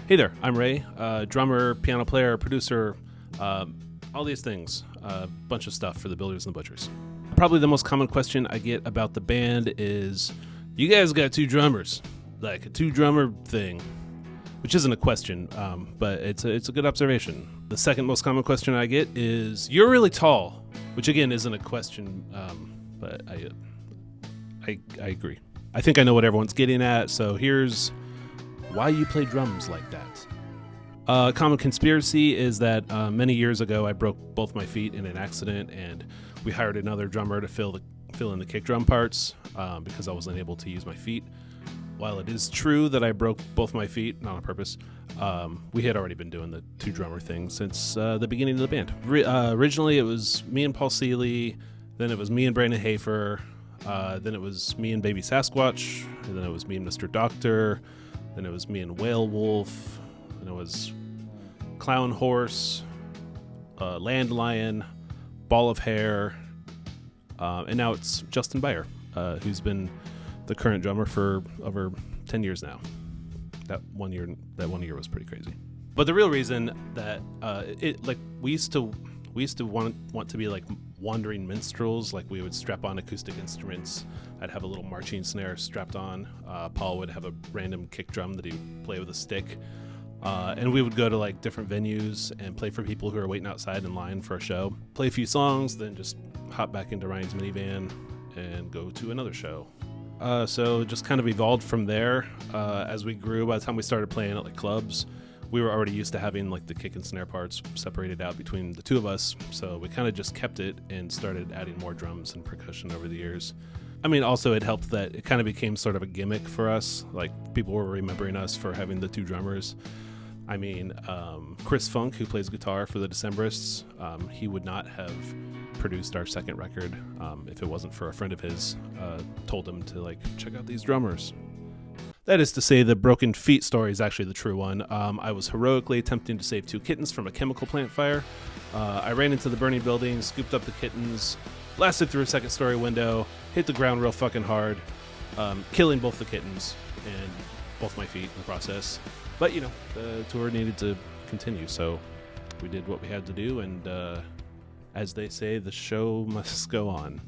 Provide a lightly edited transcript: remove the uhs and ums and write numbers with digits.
Hey there, I'm Ray, drummer, piano player, producer, all these things, a bunch of stuff for the Builders and the Butchers. Probably the most common question I get about the band is, you guys got two drummers, like a two-drummer thing, which isn't a question, but it's a good observation. The second most common question I get is, you're really tall, which again isn't a question, but I agree. I think I know what everyone's getting at, so here's why you play drums like that. A common conspiracy is that many years ago I broke both my feet in an accident, and we hired another drummer to fill in the kick drum parts because I wasn't able to use my feet. While it is true that I broke both my feet, not on purpose, we had already been doing the two drummer thing since the beginning of the band. Originally it was me and Paul Seeley, then it was me and Brandon Hafer, then it was me and Baby Sasquatch, and then it was me and Mr. Doctor, then it was me and Whale Wolf, then it was Clown Horse, Land Lion, Ball of Hair, and now it's Justin Beyer, who's been the current drummer for over 10 years now. That one year was pretty crazy. But the real reason that we used to want to be like wandering minstrels. Like, we would strap on acoustic instruments. I'd have a little marching snare strapped on. Paul would have a random kick drum that he'd play with a stick. And we would go to like different venues and play for people who are waiting outside in line for a show. Play a few songs, then just hop back into Ryan's minivan and go to another show. So it just kind of evolved from there. As we grew, by the time we started playing at like clubs, we were already used to having like the kick and snare parts separated out between the two of us. So we kind of just kept it and started adding more drums and percussion over the years. I mean, also it helped that it kind of became sort of a gimmick for us. Like, people were remembering us for having the two drummers. I mean, Chris Funk, who plays guitar for the Decemberists, he would not have produced our second record if it wasn't for a friend of his told him to like check out these drummers. That is to say, the broken feet story is actually the true one. I was heroically attempting to save two kittens from a chemical plant fire. I ran into the burning building, scooped up the kittens, blasted through a second-story window, hit the ground real fucking hard, killing both the kittens and both my feet in the process. But, you know, the tour needed to continue, so we did what we had to do, and as they say, the show must go on.